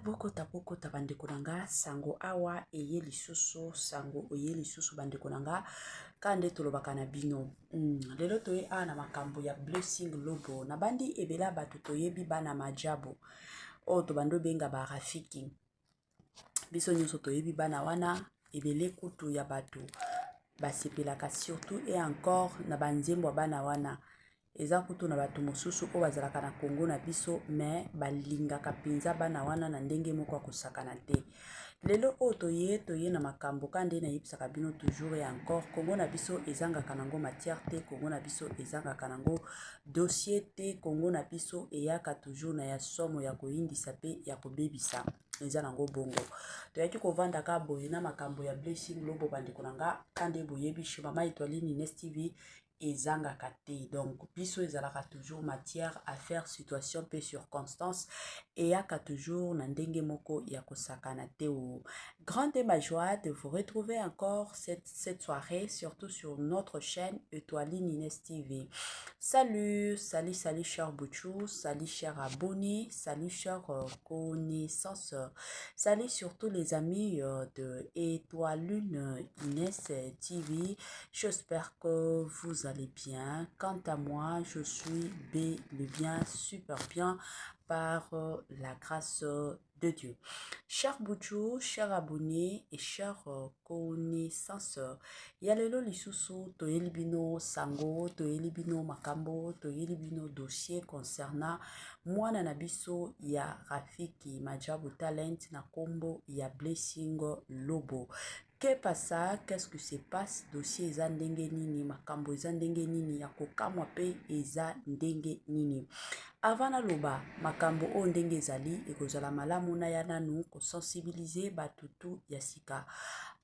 bokota bandeko nanga sango awa eye lisusu sango oye lisusu bandeko nanga kande tolobaka na bino lelo toye a na makambo ya Blessing Lobo na bandi ebela bato toyebi bana majabo o to bando benga ba rafiki biso nyonso toyebi bana wana ebele kutu ya bato basepelaka surtout et encore na banzembo bana wana eza kutu na bato mosusu o bazalaka na Congo na biso mais balingaka penza bana wana na ndenge moko kosakana te lelo o toye na makambo kande na yebisaka bino toujours et encore Congo na biso ezangaka nango matière te Congo na biso ezangaka nango dossier te Congo na biso eyaka toujours na ya somo ya koyindisa pe ya kobebisa eza nango bongo toyaki kovanda ka boye na makambo ya Blessing Lobo bandeko nanga kande boyebi chez Mama Étoile Ninès TV ezanga kate donc biso ezalaka toujours matière à faire situation pe circonstance et yaka toujours na ndenge moko ya kosakana te o grande et ma joie de vous retrouver encore cette soirée surtout sur notre chaîne Étoile Ninès TV. Salut cher Bouchou, salut cher abonnés, salut cher connaissances, salut surtout les amis de Étoile Ninès TV. J'espère que vous allez bien. Quant à moi, je suis bien, super bien par la grâce de Dieu. Cher Bouchou, cher abonné et cher connaissance, yalelo lisusu to elibino sango, to elibino makambo, to elibino dossier concernant mwana na biso ya Rafiki Majabu Talent na kombo ya Blessing Lobo. Qu'est-ce que se passe? Dossier eza ndenge nini, makambo eza ndenge nini, ya kokamwa pe eza ndenge nini. Avant na loba, makambo o ndenge ezali, ekozala malamu na ya nanu, ko sensibiliser batutu ya sika.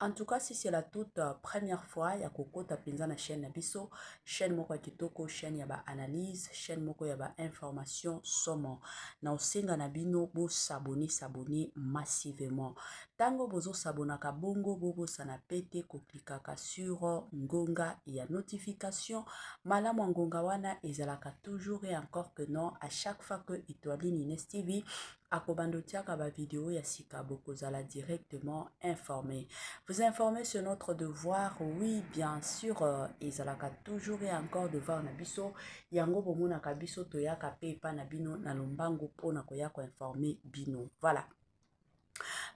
En tout cas, si c'est la toute première fois, ya kokota penza na chaîne na biso, chaîne moko ya kitoko, chaîne ya ba analyse, chaîne moko ya ba information somo. Na osenga na bino bo s'abonner massivement. Tango bozo sabonaka bongo bobo sana pete ko klikaka sur ngonga ya notification. Malamu ngonga wana ezalaka toujours et encore que non à chaque fois que Étoile Ninès TV akobando tiaka ba vidéo ya sika bokozala directement informé. Vous informer sur notre devoir, oui bien sûr ezalaka toujours et encore devoir na biso yango bomona ka biso toyaka pe pa na bino na lombango pona koya ko informer bino. Voilà.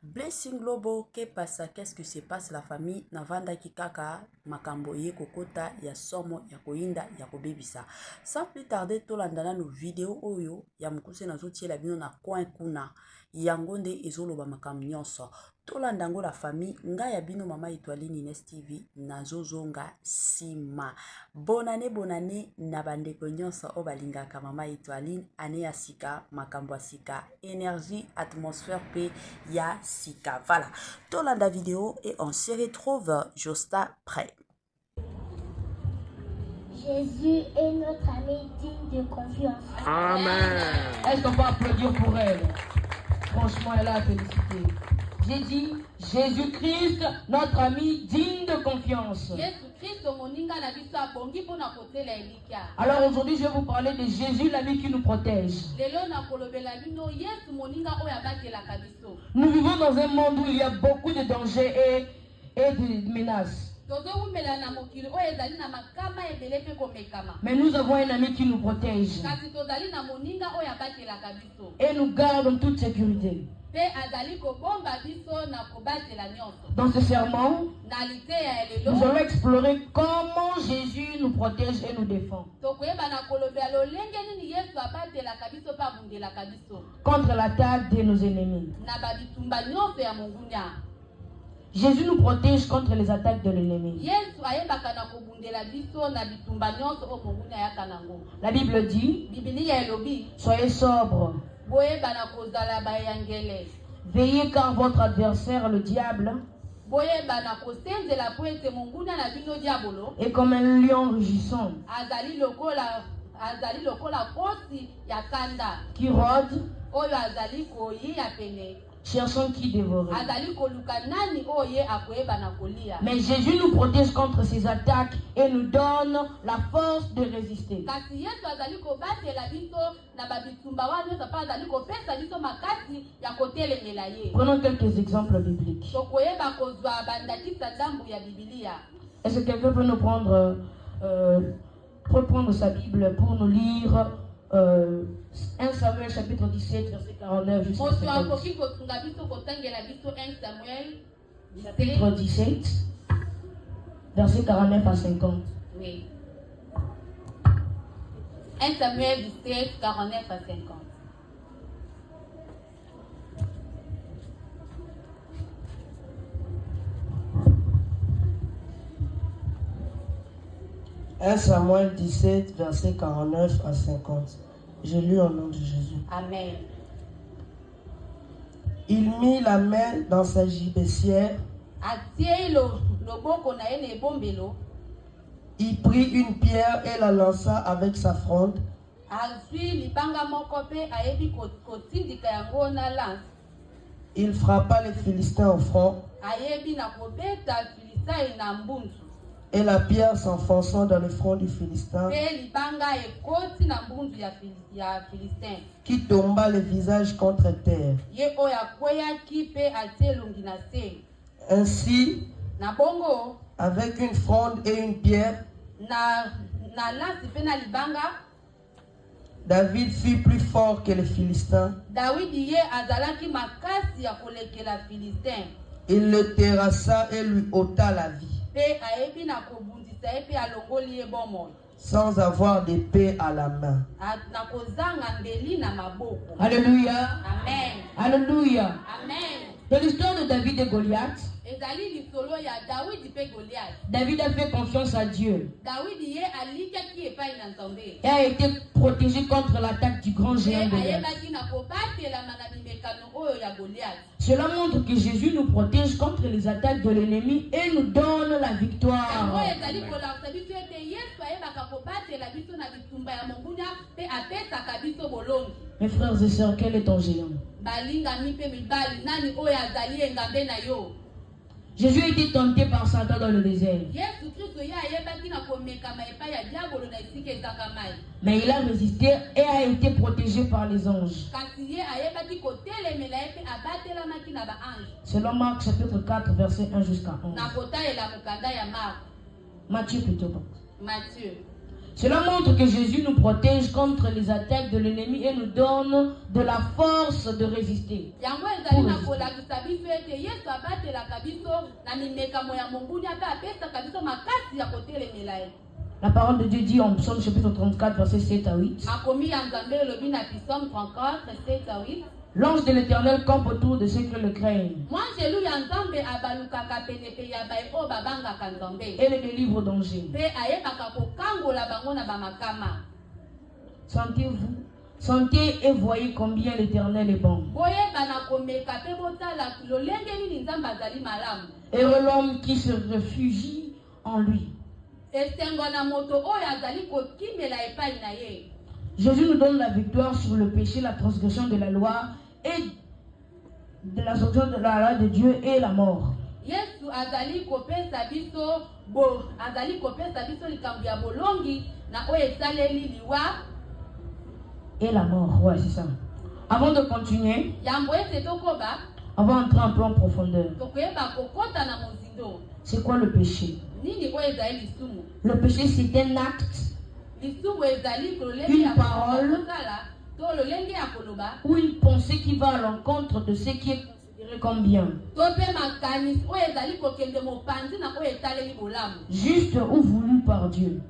Blessing Lobo, qu'est-ce que se passe la famille Navanda Kikaka, Makambo ye kokota, ya somo, ya koinda, ya kobebisa. Sans plus tarder, tolandana nos vidéos oyo, ya mukuse na zotie la bino na coin kuna, yangonde ezoloba makam nyonso. Tolandango la famille, nga ya bino Mama Étoile Ninès TV, na zozonga sima. Bonne année, na bandeko nyonso o balingaka Mama Étoile, ane ya sika, makambo ya sika, énergie, atmosphère pe ya sika. Voilà, tolanda vidéo et on se retrouve juste après. Jésus est notre ami digne de confiance. Amen. Est-ce qu'on peut applaudir pour elle? Franchement, elle a félicité. J'ai dit Jésus-Christ, notre ami digne de confiance. Alors aujourd'hui, je vais vous parler de Jésus, l'ami qui nous protège. Nous vivons dans un monde où il y a beaucoup de dangers et de menaces. Mais nous avons un ami qui nous protège et nous garde en toute sécurité. Dans ce serment, nous allons explorer comment Jésus nous protège et nous défend contre l'attaque de nos ennemis. Jésus nous protège contre les attaques de l'ennemi. La Bible dit, soyez sobres. Veillez car votre adversaire, le diable, est comme un lion rugissant qui rôde cherchant qui dévorer. azali koluka nani oye akoyeba na kolia. Mais Jésus nous protège contre ces attaques et nous donne la force de résister. Kasi Yesu azali kobatela biso na babitumba wana nyonso pa azali kopesa biso makasi ya kotelemela ye. Prenons quelques exemples bibliques. Tokoyeba kozwa bandakisa ndambu ya Biblia. Est-ce que quelqu'un peut nous prendre sa Bible pour nous lire 1 Samuel chapitre 17 verset 49 jusqu'à 50. Chapitre 17 verset 49 à 50. Oui. 1 Samuel 17 49 à 50. « 1 Samuel 17, verset 49 à 50. J'ai lu au nom de Jésus. Amen. Il mit la main dans sa gibecière. Il prit une pierre et la lança avec sa fronde. Il frappa les Philistins au front. Et la pierre s'enfonçant dans le front du Philistin, qui tomba le visage contre terre. Ainsi, avec une fronde et une pierre, David fut plus fort que les Philistins. Il le terrassa et lui ôta la vie, sans avoir d'épée à la main. Alléluia. Amen. Alléluia. Amen. Dans l'histoire de David et Goliath, David a fait confiance à Dieu et a été protégé contre l'attaque du grand géant Goliath. Cela montre que Jésus nous protège contre les attaques de l'ennemi et nous donne la victoire. Mes frères et sœurs, quel est ton géant? Jésus a été tenté par Satan dans le désert. Mais il a résisté et a été protégé par les anges. Selon Marc chapitre 4 verset 1 jusqu'à 11. Matthieu plutôt. Matthieu. Cela montre que Jésus nous protège contre les attaques de l'ennemi et nous donne de la force de résister. La parole de Dieu dit en Psaume chapitre 34 verset 7 à 8. L'ange de l'Éternel campe autour de ceux qui le craignent et les délivre au danger. Sentez et voyez combien l'Éternel est bon. Heureux l'homme qui se réfugie en lui. Jésus nous donne la victoire sur le péché, la transgression de la loi et de la transgression de la loi de Dieu et la mort. Et la mort, ouais, c'est ça. Avant de continuer, on va entrer un peu en profondeur. C'est quoi le péché? Le péché, c'est un acte, une parole ou une pensée qui va à l'encontre de ce qui est considéré comme bien. Juste ou voulu par Dieu.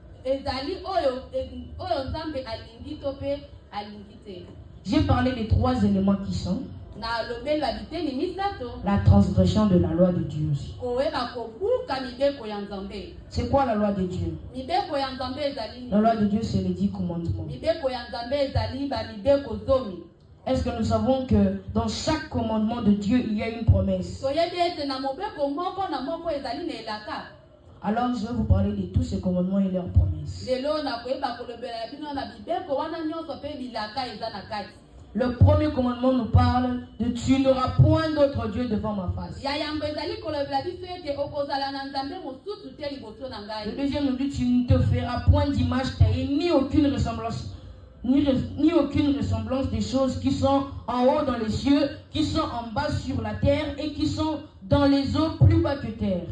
J'ai parlé des 3 éléments qui sont la transgression de la loi de Dieu. C'est quoi la loi de Dieu? La loi de Dieu, c'est les 10 commandements. Est-ce que nous savons que dans chaque commandement de Dieu, il y a une promesse? Alors je vais vous parler de tous ces commandements et leurs promesses. Le premier commandement nous parle de tu n'auras point d'autre Dieu devant ma face. Le deuxième nous dit tu ne te feras point d'image taillée ni aucune ressemblance. Ni aucune ressemblance des choses qui sont en haut dans les cieux, qui sont en bas sur la terre et qui sont dans les eaux plus bas que terre.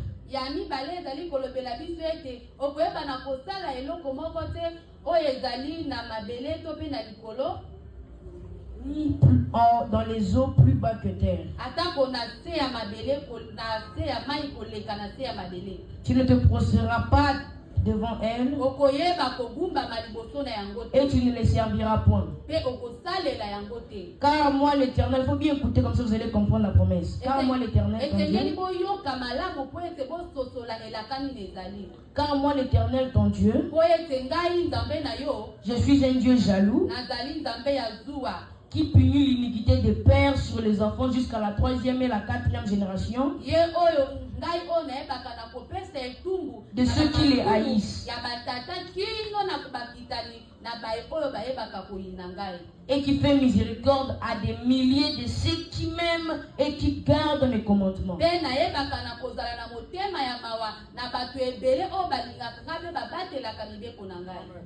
Ni dans les eaux plus bas que terre. Tu ne te prosterneras pas devant elle et tu ne les serviras point. Car moi l'Éternel, il faut bien écouter comme ça vous allez comprendre la promesse. Car moi l'Éternel, car moi l'Éternel ton Dieu, je suis un Dieu jaloux qui punit l'iniquité des pères sur les enfants jusqu'à la 3e et la 4e génération de ceux qui les haïssent et qui fait miséricorde à des milliers de ceux qui m'aiment et qui gardent mes commandements.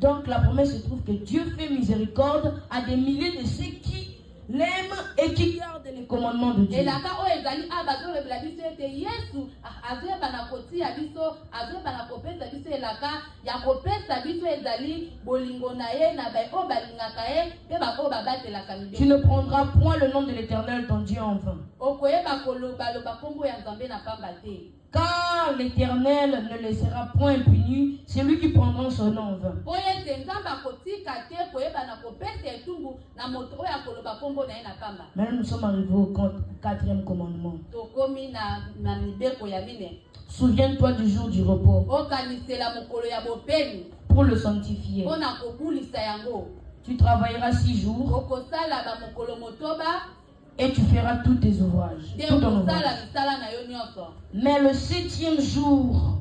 Donc la promesse se trouve que Dieu fait miséricorde à des milliers de ceux qui l'aiment et qui gardent les commandements de Dieu. Tu ne prendras point le nom de l'Éternel ton Dieu en vain. Car l'Éternel ne laissera point impuni celui qui prendra son nom en vain. Maintenant nous sommes arrivés au 4e commandement. Souviens-toi du jour du repos pour le sanctifier. Tu travailleras 6 jours et tu feras tous tes ouvrages. Tout ton ouvrage. Mais le 7e jour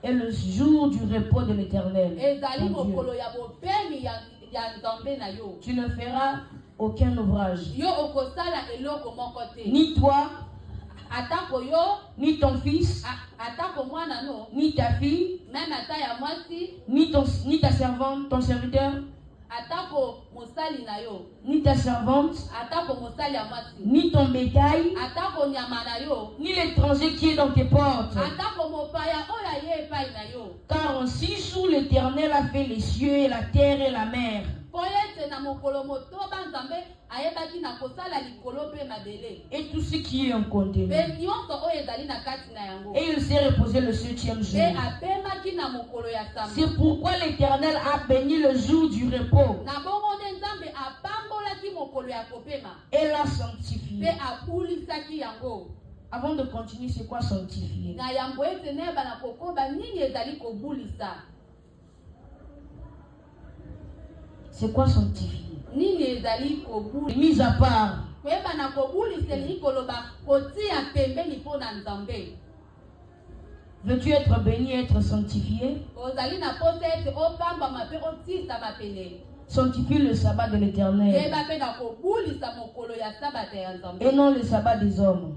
est le jour du repos de l'Éternel. Tu ne feras aucun ouvrage. Ni toi, ni ton fils, ni ta fille, ni ta servante, ton serviteur, ni ta servante, ni ton bétail, ni l'étranger qui est dans tes portes. Car en 6 jours l'Éternel a fait les cieux et la terre et la mer. Et tout ce qui est en contenu. Et il s'est reposé le 7e jour. C'est pourquoi l'Éternel a béni le jour du repos et l'a sanctifié. Avant de continuer, c'est quoi sanctifier? C'est quoi sanctifier? Mise à part. Veux-tu être béni et être sanctifié? Sanctifie le sabbat de l'Éternel et non le sabbat des hommes.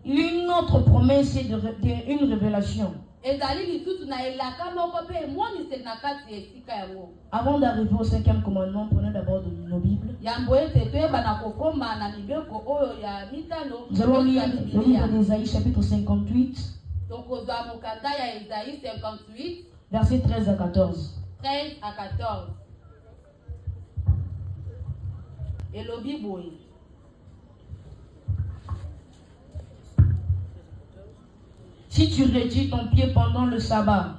Il y a une autre promesse et une révélation. Avant d'arriver au 5e commandement, prenez d'abord nos Bibles. Nous allons lire le livre d'Ésaïe chapitre 58, versets 13 à 14. 13 à 14. Et le Bible. Si tu retires ton pied pendant le sabbat,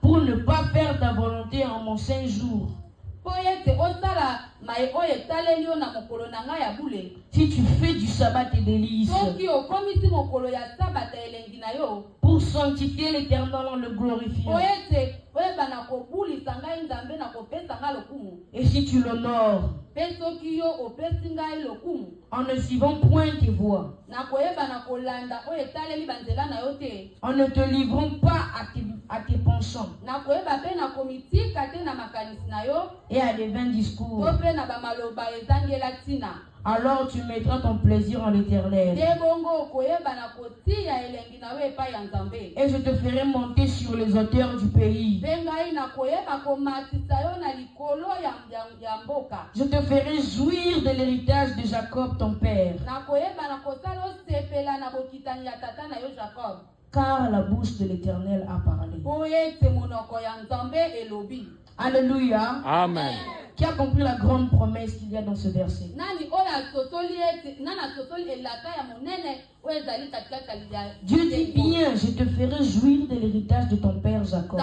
pour ne pas faire ta volonté en mon saint jour, si tu fais du sabbat tes délices, pour sanctifier l'Éternel en le glorifiant. Et si tu l'honores en ne suivant point tes voies, en ne te livrant pas à tes penchants et à des vains discours, alors tu mettras ton plaisir en l'Éternel. Et je te ferai monter sur les hauteurs du pays. Je te ferai jouir de l'héritage de Jacob ton père. Car la bouche de l'Éternel a parlé. Alléluia. Amen. Qui a compris la grande promesse qu'il y a dans ce verset? Dieu dit bien, je te ferai jouir de l'héritage de ton père Jacob.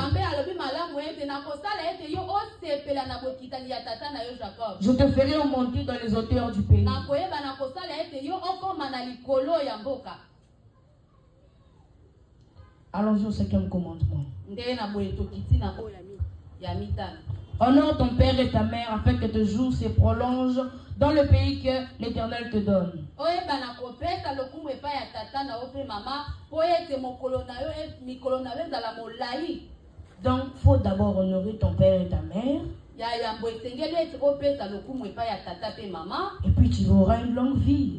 Je te ferai monter dans les hauteurs du pays. Allons-y au 5e commandement. Honore ton père et ta mère afin que tes jours se prolongent dans le pays que l'Éternel te donne. Donc, il faut d'abord honorer ton père et ta mère. Et puis tu auras une longue vie.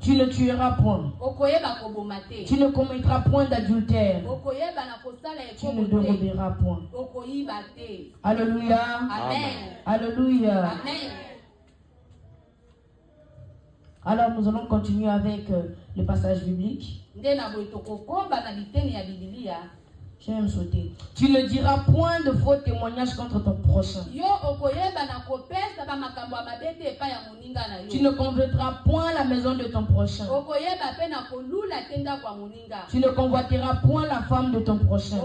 Tu ne tueras point. Tu ne commettras point d'adultère. Tu ne déroberas point. Alléluia. Amen. Alléluia. Amen. Alors nous allons continuer avec le passage biblique. J'ai même sauté. Tu ne diras point de faux témoignages contre ton prochain. Tu ne convoiteras point la maison de ton prochain. Tu ne convoiteras point la femme de ton prochain,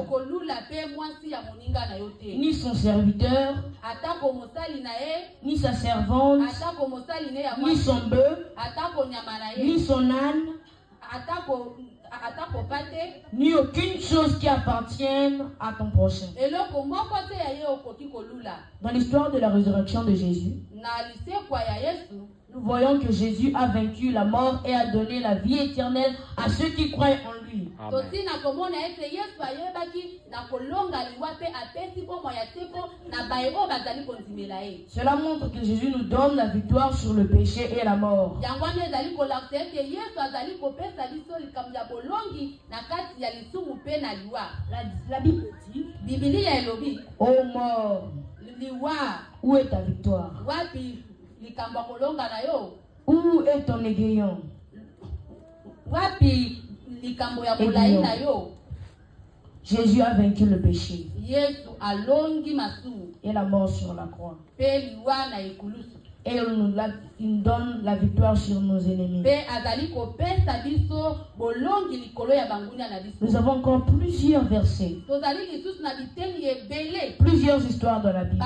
ni son serviteur, ni sa servante, ni son bœuf, ni son âne, ni aucune chose qui appartienne à ton prochain. Dans l'histoire de la résurrection de Jésus, nous voyons que Jésus a vaincu la mort et a donné la vie éternelle à ceux qui croient en lui. Amen. Cela montre que Jésus nous donne la victoire sur le péché et la mort. La Bible dit, ô mort, où est ta victoire? Où est ton aiguillon? Jésus a vaincu le péché et la mort sur la croix. Et il nous donne la victoire sur nos ennemis. Nous avons encore plusieurs versets, plusieurs histoires dans la Bible,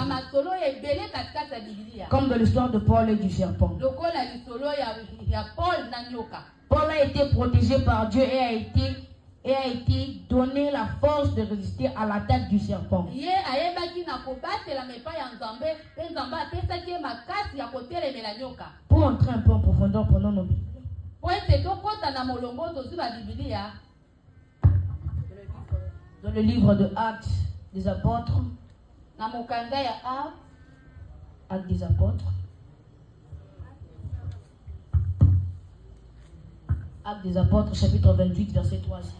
comme dans l'histoire de Paul et du serpent. Paul a été protégé par Dieu et a été donné la force de résister à l'attaque du serpent. Pour entrer un peu en profondeur, prenons nos Bibles. Dans le livre de Actes des Apôtres, Actes des Apôtres, Actes des Apôtres, chapitre 28, verset 3 à 6.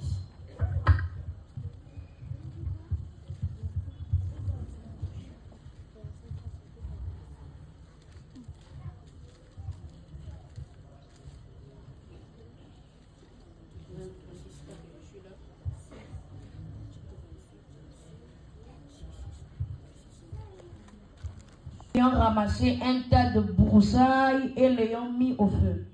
Ayant ramassé un tas de broussailles et l'ayant mis au feu.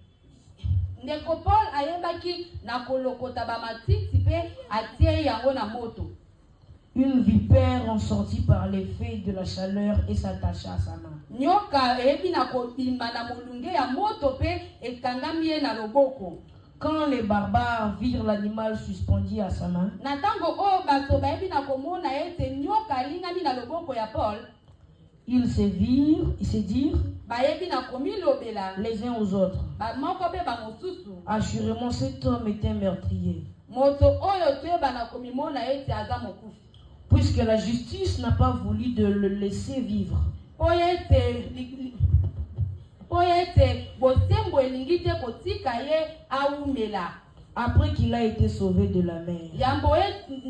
Une vipère en sortit par l'effet de la chaleur et s'attacha à sa main. nyoka eyebi na kobima na molunge ya moto pe ekangami ye na loboko. Quand les barbares virent l'animal suspendu à sa main, Na tango o bato bayebi na komona ete nyoka alingami na loboko ya Paul, ils se dirent bayebi na komilobela les uns aux autres, bamoko pe bamosusu, assurément cet homme était meurtrier, moto oyo toyeba na komimona ete aza mokufi. puisque la justice n'a pas voulu de le laisser vivre. Po ete bosembo elingi te kotika ye aumela. Après qu'il a été sauvé de la mer, Yambo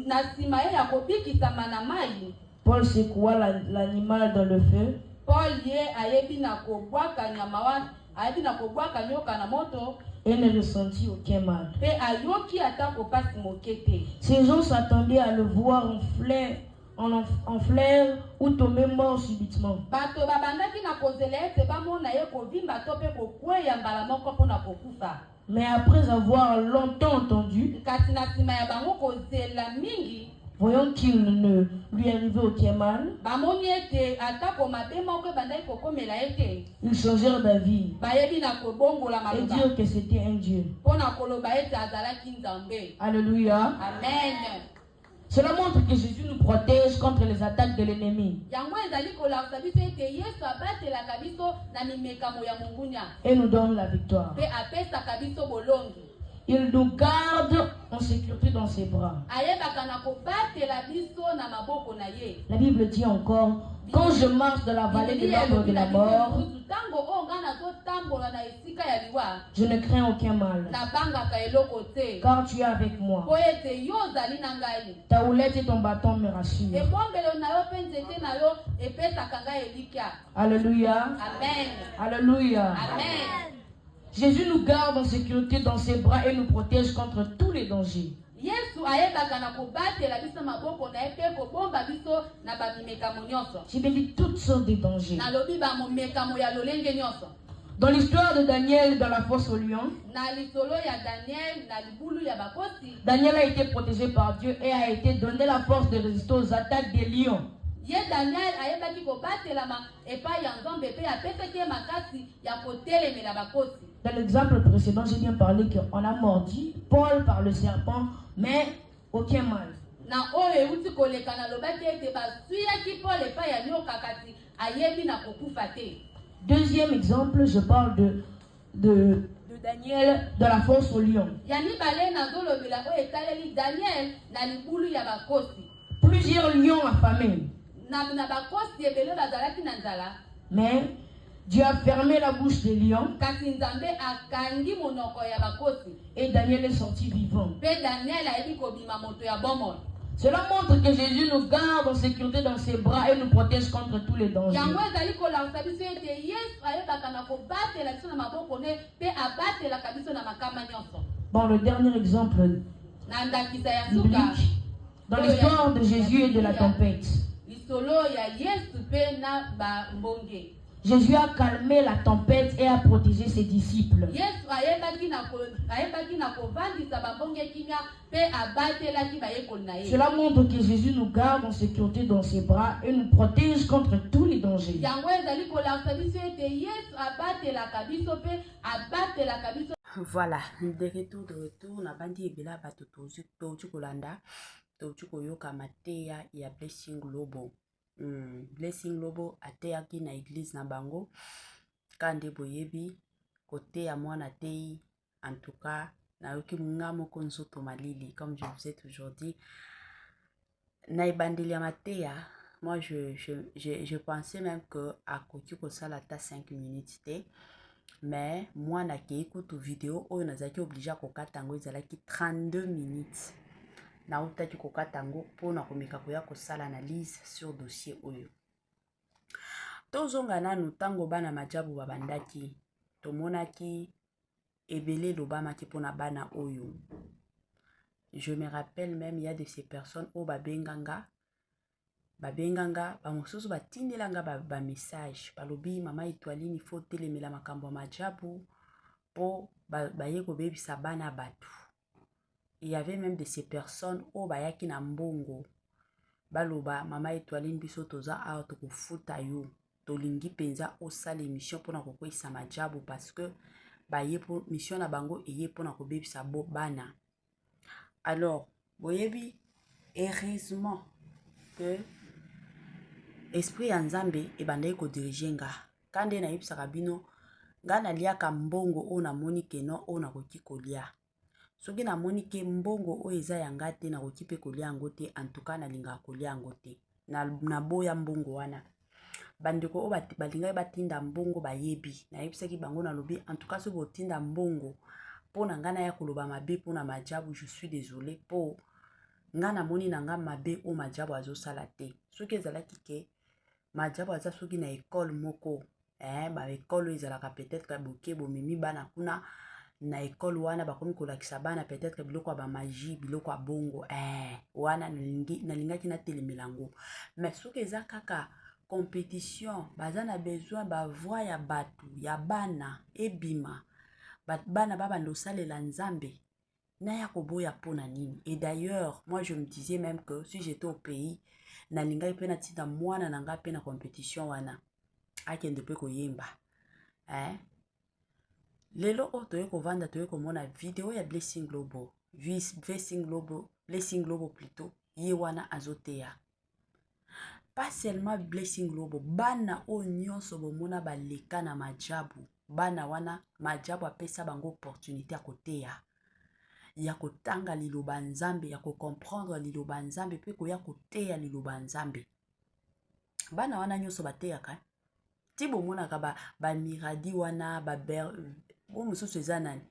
na nsima ye ya kobikisama na mai, Paul secoua l'animal dans le feu Paul ye ayebi na kobwaka nyama wa ayebi na kobwaka nyoka na moto et ne ressentit aucun mal. pe ayoki ata kopasi moke te. Ces gens s'attendaient à le voir en fleurs ou tomber mort subitement. Bato babandaki na kozela ete bamona ye kovimba to pe kokweya mbala moko mpona kokufa. Mais après avoir longtemps entendu, Kasi na nsima ya bango kozela mingi, voyant qu'il ne lui arrivait aucun mal, bamoni ete atako mabe moko ebandaki kokomela ye te, ils changèrent d'avis bayebi na kobongola et maloba dirent que c'était un Dieu. mpona koloba ete azalaki nzambe. Alléluia. Amen. Cela montre que Jésus nous protège contre les attaques de l'ennemi Yango ezali kolakisa biso ete Yesu abatelaka biso na mimekamo ya mongunya et nous donne la victoire. pe apesaka biso bolongi. Il nous garde en sécurité dans ses bras. Ayebaka na kobatela biso na maboko na ye. La Bible dit encore, quand je marche dans la vallée de l'ombre de la mort, tango o nga nazotambola na esika ya liwa, je ne crains aucun mal, nabangaka eloko te, car tu es avec moi. po ete yo ozali na ngai. Ta houlette et ton bâton me rassurent. Ebombelo na yo mpe nzete na yo epesaka ngai elikya. Alléluia. Amen. Alléluia. Amen. Jésus nous garde en sécurité dans ses bras et nous protège contre tous les dangers. Yesu ayebaka na kobatela biso maboko na ye mpe kobomba biso na bamimekamo nyonso. J'ai bien dit toutes sortes de dangers. Nalobi bamomekamo ya lolenge nyonso. Dans l'histoire de Daniel dans la fosse au lion, Na lisolo ya Daniel na libulu ya bakosi, Daniel a été protégé par Dieu et a été donné la force de résister aux attaques des lions. ye Daniel ayebaki kobatelama epai ya nzambe mpe apesaki ye makasi ya kotelemela bakosi. Dans l'exemple précédent, j'ai bien parlé qu'on a mordu Paul par le serpent, mais aucun mal. Na oyo euti koleka na lobaki ete basuyaki Paul epai ya nyoka kasi ayebi na kokufa te. Deuxième exemple, je parle de Daniel dans la fosse au lion. Ya mibale nazolobela oyo etaleli Daniel na libulu ya bakosi. Plusieurs lions affamés, Na bakosi ebele bazalaki na nzala, mais Dieu a fermé la bouche des lions kasi nzambe akangi monoko ya bakosi. et Daniel est sorti vivant. Pe Daniel ayebi kobima moto ya bomoi. Cela montre que Jésus nous garde en sécurité dans ses bras et nous protège contre tous les dangers. Yango ezali kolakisa biso ete Yesu ayebaka na kobatela biso na maboko ne pe abatelaka biso na makama nyonso. Bon, le dernier exemple Na ndakisa ya suka, biblique, dans l'histoire de Jésus et de la tempête, lisolo ya Yesu pe na bambonge. Jésus a calmé la tempête et a protégé ses disciples. Yesu ayebaki na kovandisa bambonge kimia pe abatelaki bayekoli na ye. Cela montre que Jésus nous garde en sécurité dans ses bras et nous protège contre tous les dangers. Yango ezali kolakisa biso ete Yesu abatelaka biso pe abatelaka biso. Voilà, de retour na bandi ebela bato tozu kolanda tozu koyoka mateya ya Blessing Lobo. Blessing Lobo ateyaki na église na bango kande boyebi koteya mwana tei. En tout cas nayoki nga moko nzoto malili, comme je vous ai toujours dit na ebandeli ya mateya. Moi je pensais même que akoki kosala ta 5 minutes te, mais moi nakei kutu vidéo oyo nazalaki obligé kokata yango ezalaki 32 minutes. Nautaki kokata yango mpona komeka koya kosala analyse sur dossier oyo. Tozonga nanu ntango bana majabu babandaki tomonaki ebele lobamaki mpona bana oyo. Je me rappelle même, il y a de ces personnes au babenganga bamosusu batindelanga ba message balobi mama Etoiline il faut telemela makambo majabu po baye kobebisa bana batu. Il y avait même de ces personnes au bayaki na mbongo baloba mama Etoiline biso toza awa tokofuta yo tolingi penza osala émission mpona kokweyisa majabu parce que baye po mission na bango eye mpona kobebisa bana. Alors boyebi heureusement que esprit ya nzambe ebandaki kodirige nga kande nayebisaka bino nga naliaka mbongo oyo namoni ke no oyo nakoki kolia. Soki namoni ke mbongo oyo eza ya nga te nakoki mpe kolia yango te, antuka nalingaka kolia yango te. Naboya mbongo wana. Bandeko oyo balingaki batinda mbongo bayebi. Nayebisaki bango nalobi antuka soki botinda mbongo mpona nga naya koloba mabe mpona majabu, je suis désolé po nga namoni na nga mabe oyo majabu azosala te. Soki ezalaki ke majabu aza soki na ekole moko, ba ekole ezalaka peut-être boke bomemi bana kuna na ekole wana bakomi kolakisa bana peut-être biloko ya bamagie, biloko ya bongo, wana nalingaki natelemela yango. Mais soki eza kaka compétition, baza na besoin bavoi ya bato ya bana ebima, bana babanda osalela nzambe, naya koboya mpona nini? Et d'ailleurs, moi je me disais même que si j'étais au pays, nalingaki mpe natinda mwana na nga mpe na compétition wana akende mpe koyemba. Lelo oyo toye kovanda toye komona video ya Blessing Global. Blessing Global plutôt, ye wana azoteya. Pas seulement Blessing Global, bana o nyonso bomona baleka na majabu. Bana wana majabu apesa bango opportunité ya koteya. Ya kotanga liloba nzambe, ya comprendre liloba nzambe, pe koya koteya liloba nzambe. Bana wana nyonso bateyaka. Ti bomonaka ba miradi wana o mosusu eza nani?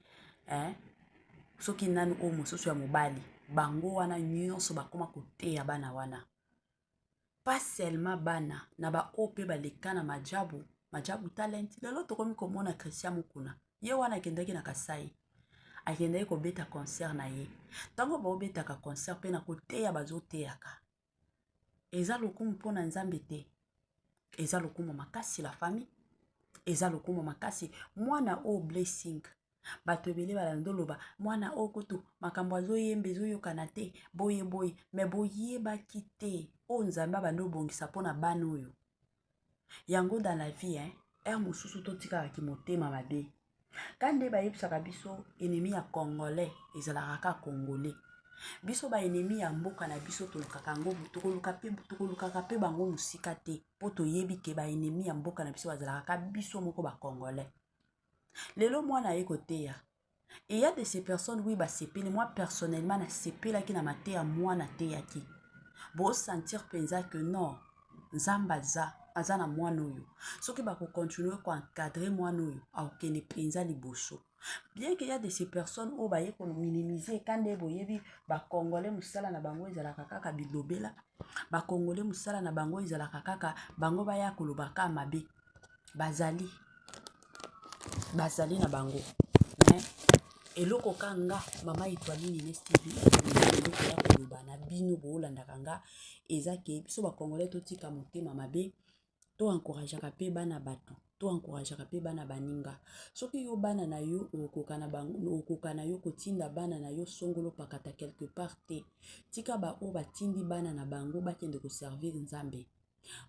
Soki nani o mosusu ya mobali. Bango wana nyonso bakoma koteya bana wana. Pas seulement bana, na ba ope baleka na majabu talent. Lelo tokomi komona Christian Mukuna. Ye wana akendaki na Kasai. Akendaki kobeta concert na ye. Tango ba obetaka concert pe na koteya bazoteyaka. Eza lokumu mpona nzambe te. Eza lokumu makasi la famille. Eza lokumu makasi mwana o Blessing. Bato ebele balandoloba mwana o koto makambo azoyemba ezoyokana te boye me boyebaki te o nzambe abando bongisa mpona bana oyo. Yango dans la vie mosusu totikaka kimotema mabe. Kande bayebisaka biso ennemi ya congolais ezalaka kaka congolais. Biso ba ennemi ya mboka na biso tolukaka ngo tolukaka pe bango musika te po toyebi ke ba ennemi ya mboka na biso bazalaka biso moko ba congolais. Lelo mwana ye koteya. Et il y a de ces personnes oui ba sepeli, moi personnellement na sepelaki na mateya mwana teyaki. Bo sentir penza que non nzamba aza na mwana oyo. Soki ba ko continuer ko encadrer mwana oyo akende penza liboso. Bien qu'il y a de ces personnes où ba ye ko minimiser kande boyebi ba congolais musala na bango ezalaka kaka bilobela, ba congolais musala na bango ezalaka kaka bango baya kolobaka mabe. Bazali na bango. Eloko kanga mama Etoiline Ines TV eloko ya koloba na bino bolandaka nga ezake biso ba congolais totika motema mabe, to encourageaka pe bana bato, to encourageaka pe bana baninga. Soki yo bana na yo okoka na yo kotinda bana na yo songolo pakata quelque part te. Tika ba o batindi bana na bango bakende ko servir nzambe.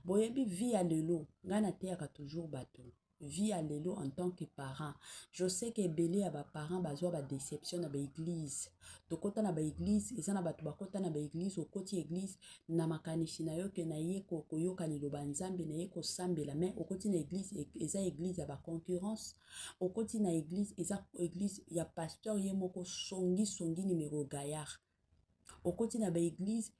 Boyebi vie ya lelo ngana teyaka toujours bato. Vie à l'élo en tant que parent. Je sais que belé à ba parents bazwa ba déception na ba église. To kota na ba église, eza na bato bakota na ba église, okoti église na makanisi na yo ke na ye ko yoka liloba nzambe na ye ko sambela mais okoti na église eza église ya ba concurrence. Okoti na église eza église ya pasteur ye moko songi numéro gaillard. Okoti na ba église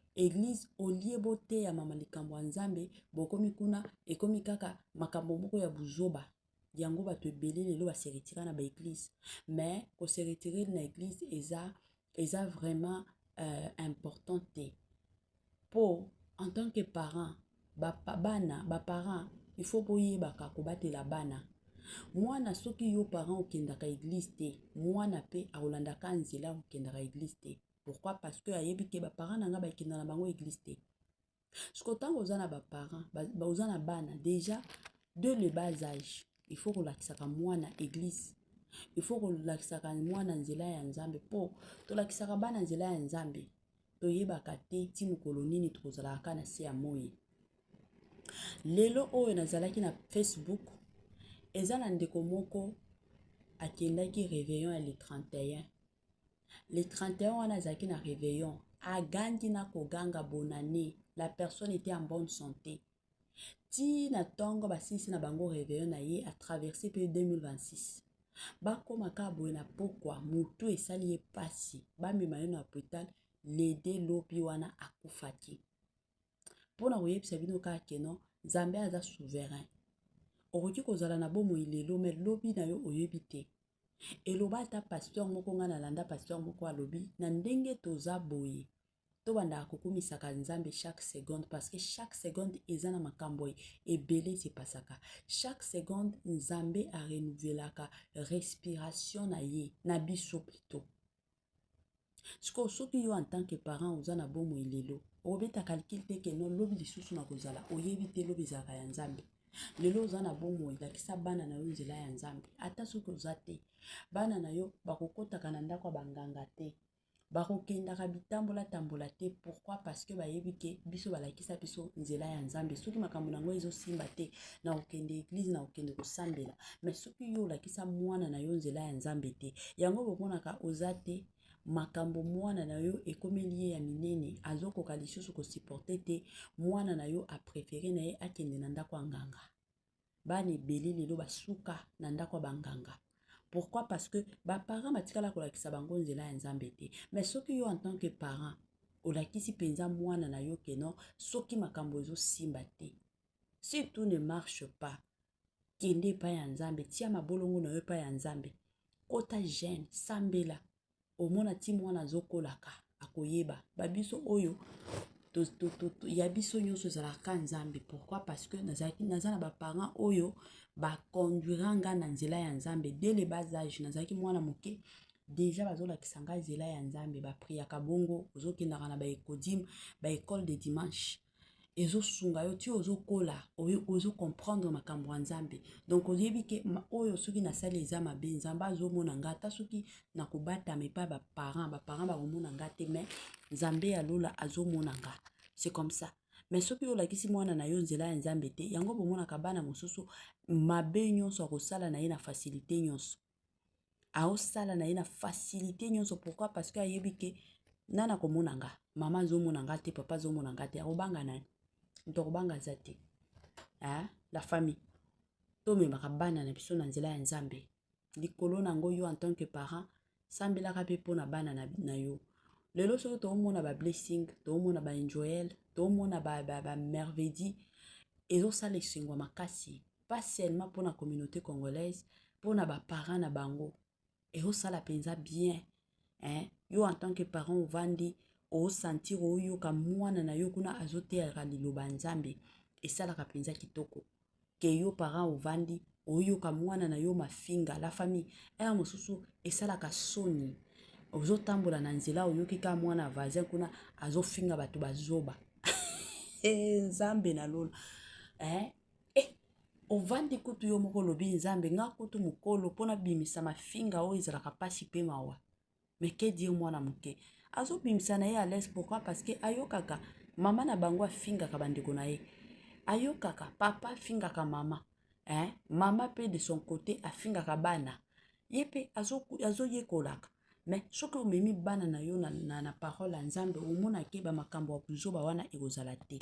olie bote ya mama likambo ya nzambe bokomi kuna ekomi kaka makambo moko ya buzoba. Yango bato ebele lelo ba se retirer na ba église. Mais ko se retirer na église eza vraiment important te. Po en tant que parent ba parent il faut boyebaka ko batela bana. Mwana soki yo parent okendaka église te, mwana pe aolandaka nzela okendaka église te. Pourquoi? Parce que ayebi ke ba parents nanga ba kenda na bango église te. Siko tango oza na ba parents, oza na bana déjà de le bas âge, il faut kolakisaka mwana église. Il faut kolakisaka mwana nzela ya nzambe po tolakisaka bana nzela ya nzambe. Toyebaka te ti mokolo nini tokozalaka na se ya moyi. lelo oyo nazalaki na Facebook eza na ndeko moko akendaki réveillon ya le 31 le 31 wana azalaki na réveillon agandi na koganga bonne année, la personne était en bonne santé ti na tongo basilisi na bango réveillon na ye a traversé pe 2026 bakomaka boye na pokwa mutu esali ye pasi bamema ye na hôpital lede lobi wana akufaki mpona koyebisa bino kaka keno nzambe aza souverain okoki kozala na bomoi lelo me lobi na yo oyebi te eloba ata pasteur moko nga nalanda pasteur moko alobi na ndenge toza boye tobandaka kokumisaka nzambe chaque seconde parce que chaque seconde eza na makambo ebele sepasaka chaque seconde nzambe arenouvelaka respiration na ye na biso plutôt siko soki yo en tant que parent oza na bomoi lelo obeta calcul te ke no lobi lisusu na kozala oyebi te lobi ezalaka ya nzambe lelo oza na bomoi lakisa bana na yo nzela ya nzambe ata soki oza te bana na yo bakokotaka na ndako ya banganga te bakokendaka bitambola te pourquoi parce que bayebi ke biso balakisa biso nzela ya nzambe soki makambo nango ezosimba te na okende église na okende kosambela mais soki yo olakisa mwana na yo nzela ya nzambe te yango bomonaka oza te makambo mwana na yo ekomeli ye ya minene azokoka lisusu kosupporte te mwana na yo apréféré na ye akende na ndako ya nganga bana ebele lelo basuka na ndako ya banganga pourquoi parce que baparent batikala kolakisa bango nzela ya nzambe te mais soki yo en tant que parent olakisi mpenza mwana na yo keno soki makambo ezosimba te si tout ne marche pas kende epai ya nzambe tia mabolongo na yo epai ya nzambe kota jeune sambela omona ti mwana azokolaka akoyeba babiso oyo ya biso nyonso ezalaka nzambe pourquoi parce que naza na baparent oyo bakonduira nga na nzela ya nzambe dès le bas âge nazalaki mwana moke déjà bazolakisa nga nzela ya nzambe bapriaka bongo ozokendaka na baekodim baekole de dimanche ezosunga yo ti ozokola ozokomprendre makambo ya nzambe donc oyebi ke oyo soki nasali eza mabe nzambe azomona nga ata soki nakobatama epai baparent bakomona nga te mais nzambe ya lola azomona nga c'est comme ça mais soki olakisi mwana na yo nzela ya nzambe te yango bomonaka bana mosusu mabe nyonso akosala na ye na facilité nyonso aosala na ye na facilité nyonso pourquoi parce que ayebi ke nana komona nga mama azomona nga te papa azomona nga te akobanga nani ntokobanga za te la famille tomemaka bana na biso na nzela ya nzambe likolo nango yo en tant que parent sambelaka mpe mpona bana na yo lelo soki toomona bablessing toomona baenjoyel toomona bamerveille ezosala esengo makasi pas seulement mpona communauté congolaise mpona baparent na bango ezosala mpenza bien yo en tant que parent ovandi osentir oyoka mwana na yo kuna azoteyaka liloba nzambe esalaka mpenza kitoko ke yo parent ovandi oyoka mwana na yo mafinga la famille aya mosusu esalaka soni ozotambola na nzela oyoki ka mwana voisin kuna azofinga bato bazoba nzambe na lola ovandi kutu yo moko lobi nzambe nga kutu mokolo mpona bimisa mafinga oyo ezalaka pasi mpe mawa mais que dire mwana moke azobimisa na ye à l'aise pourquoi parce que ayokaka mama na bango afingaka bandeko na ye ayokaka papa afingaka mama mama mpe de son côté afingaka bana ye mpe azoyekolaka mais soki omemi bana na yo na parole ya nzambe omonake bamakambo ya buzoba wana ekozala te